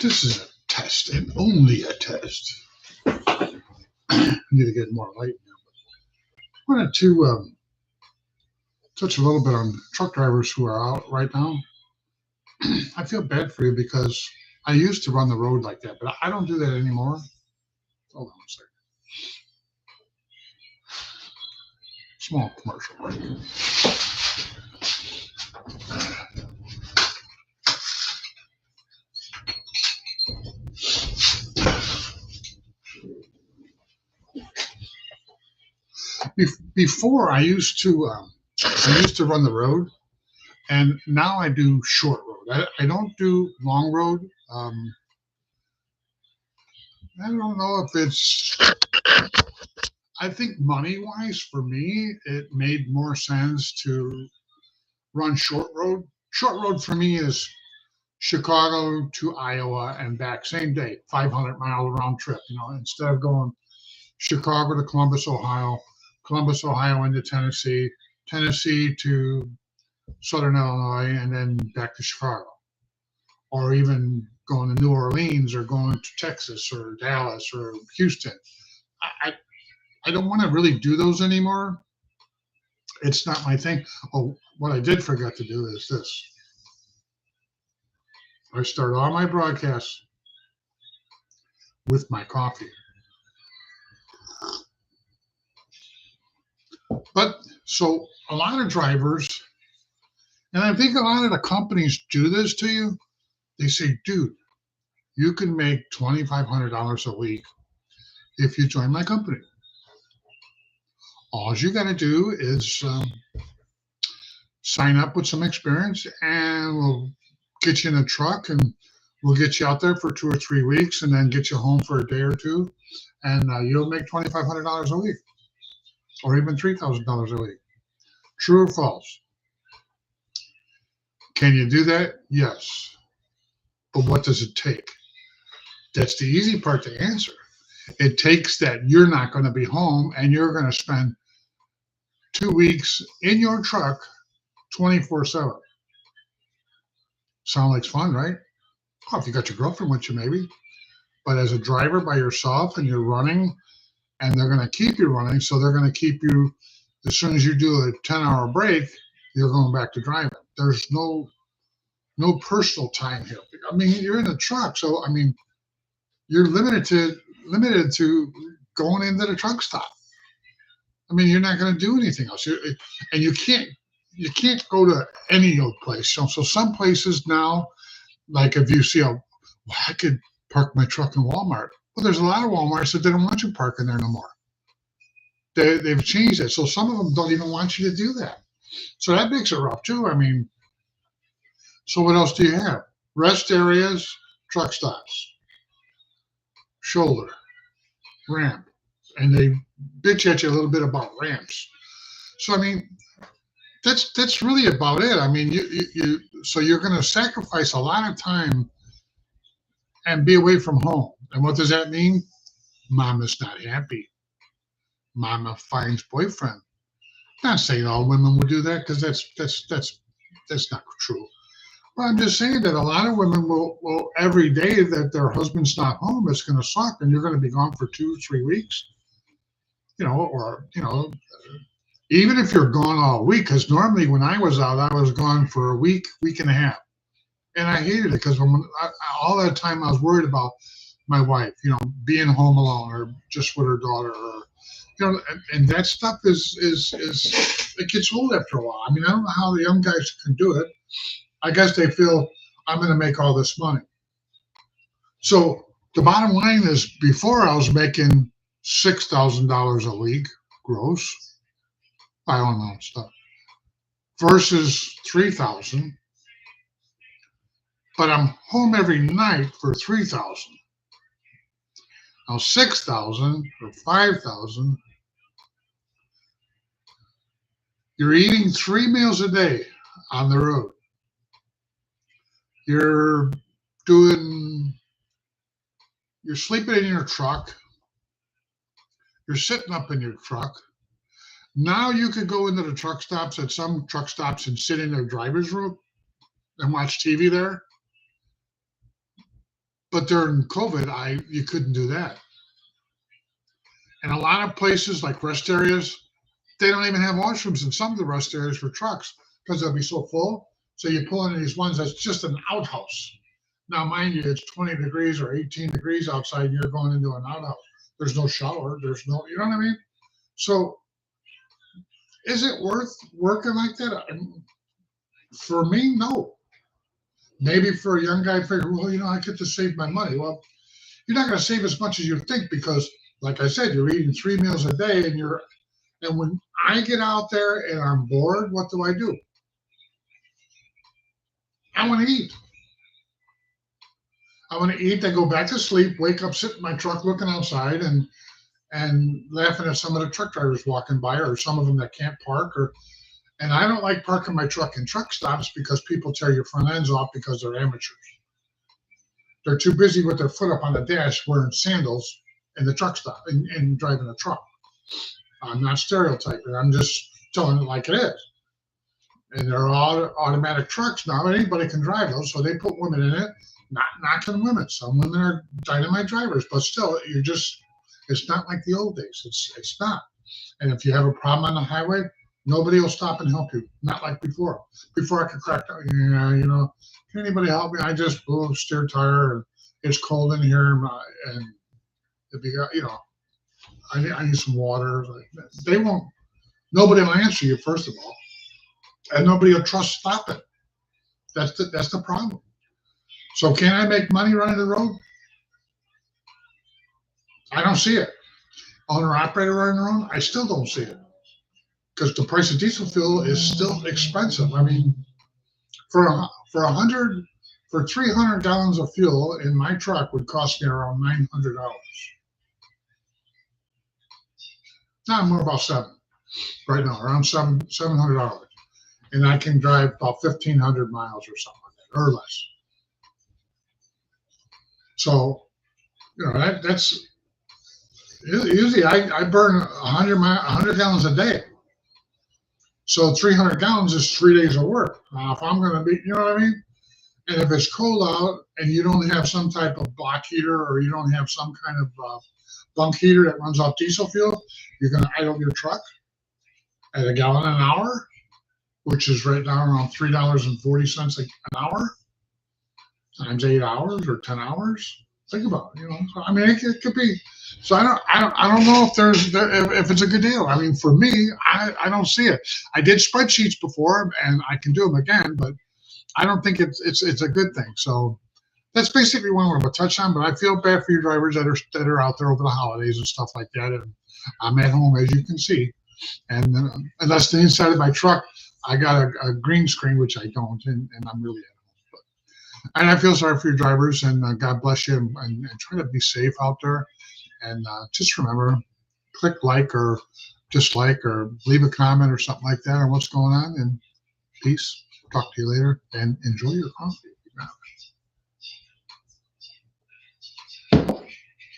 This is a test and only a test. I need to get more light now. I wanted to touch a little bit on truck drivers who are out right now. I feel bad for you because I used to run the road like that, but I don't do that anymore. Hold on a second. Small commercial break. Before I used to run the road, and now I do short road. I don't do long road. I don't know if it's. I think money wise for me, it made more sense to run short road. Short road for me is Chicago to Iowa and back same day, 500-mile round trip. Instead of going Chicago to Columbus, Ohio into Tennessee, Tennessee to Southern Illinois, and then back to Chicago, or even going to New Orleans or going to Texas or Dallas or Houston. I don't want to really do those anymore. It's not my thing. Oh, what I did forget to do is this. I start all my broadcasts with my coffee. But so a lot of drivers, and I think a lot of the companies do this to you. They say, dude, you can make $2,500 a week if you join my company. All you got to do is sign up with some experience, and we'll get you in a truck, and we'll get you out there for 2 or 3 weeks, and then get you home for a day or two, and you'll make $2,500 a week, or even $3,000 a week. True or false? Can you do that? Yes. But what does it take? That's the easy part to answer. It takes that you're not going to be home and you're going to spend 2 weeks in your truck 24/7. Sound like fun, right? Oh, if you got your girlfriend with you, maybe. But as a driver by yourself and you're running, and they're going to keep you running, so they're going to keep you, as soon as you do a 10-hour break, you're going back to driving. There's no personal time here. I mean, you're in a truck, so I mean, you're limited to going into the truck stop. I mean, you're not going to do anything else. And you can't go to any old place. So some places now, like if you see I could park my truck in Walmart. Well, there's a lot of Walmarts that didn't want you parking there no more. They've changed it. So some of them don't even want you to do that. So that makes it rough too. I mean, so what else do you have? Rest areas, truck stops, shoulder, ramp. And they bitch at you a little bit about ramps. So I mean, that's really about it. I mean, so you're going to sacrifice a lot of time and be away from home. And what does that mean? Mama's not happy. Mama finds boyfriend. Not saying all women will do that, because that's not true. But I'm just saying that a lot of women will every day that their husband's not home, it's going to suck, and you're going to be gone for 2-3 weeks. Or even if you're gone all week, because normally when I was out, I was gone for a week and a half. And I hated it because all that time I was worried about my wife, being home alone or just with her daughter, or, and that stuff is it gets old after a while. I mean, I don't know how the young guys can do it. I guess they feel I'm going to make all this money. So the bottom line is, before I was making $6,000 a week gross, I own my own stuff, versus $3,000. But I'm home every night for $3,000. Now $6,000 or $5,000, you're eating 3 meals a day on the road. You're sleeping in your truck. You're sitting up in your truck. Now you could go into the truck stops, at some truck stops, and sit in their driver's room and watch TV there. But during COVID, you couldn't do that. And a lot of places like rest areas, they don't even have washrooms in some of the rest areas for trucks because they'll be so full. So you pull into these ones that's just an outhouse. Now, mind you, it's 20 degrees or 18 degrees outside, and you're going into an outhouse. There's no shower. There's no, you know what I mean? So is it worth working like that? For me, no. Maybe for a young guy, figure, well, I get to save my money. Well, you're not going to save as much as you think because, like I said, you're eating 3 meals a day, and when I get out there and I'm bored, what do? I want to eat. I want to eat. Then go back to sleep. Wake up, sit in my truck, looking outside, and laughing at some of the truck drivers walking by, or some of them that can't park, and I don't like parking my truck in truck stops because people tear your front ends off because they're amateurs. They're too busy with their foot up on the dash wearing sandals in the truck stop and driving a truck. I'm not stereotyping. I'm just telling it like it is. And they're all automatic trucks now. Anybody can drive those, so they put women in it. Not knocking women. Some women are dynamite drivers, but still, it's not like the old days. It's not. And if you have a problem on the highway, nobody will stop and help you. Not like before. Before I could crack down, can anybody help me? I just blew a steer tire, and it's cold in here, and if you got, I need some water. They won't. Nobody will answer you, first of all, and nobody will trust stopping. That's the problem. So can I make money running the road? I don't see it. Owner operator running the road, I still don't see it because the price of diesel fuel is still expensive. I mean, for 300 gallons of fuel in my truck would cost me around $900. Now I'm more about seven right now, around $700, and I can drive about 1,500 miles or something like that, or less. So that's usually I burn 100 gallons a day. So 300 gallons is 3 days of work. Now, if I'm going to be, you know what I mean? And if it's cold out and you don't have some type of block heater or you don't have some kind of bunk heater that runs off diesel fuel, you're going to idle your truck at a gallon an hour, which is right now around $3.40 an hour, times 8 hours or 10 hours. Think about it, So, I mean, it could be. So I don't know if it's a good deal. I mean, for me, I don't see it. I did spreadsheets before, and I can do them again, but I don't think it's a good thing. So that's basically what I want to touch on. But I feel bad for you drivers that are out there over the holidays and stuff like that. And I'm at home, as you can see, and unless the inside of my truck, I got a green screen, which I don't, and I'm really at home. And I feel sorry for your drivers, and God bless you, and try to be safe out there. And just remember, click like or dislike or leave a comment or something like that on what's going on. And peace. Talk to you later, and enjoy your coffee.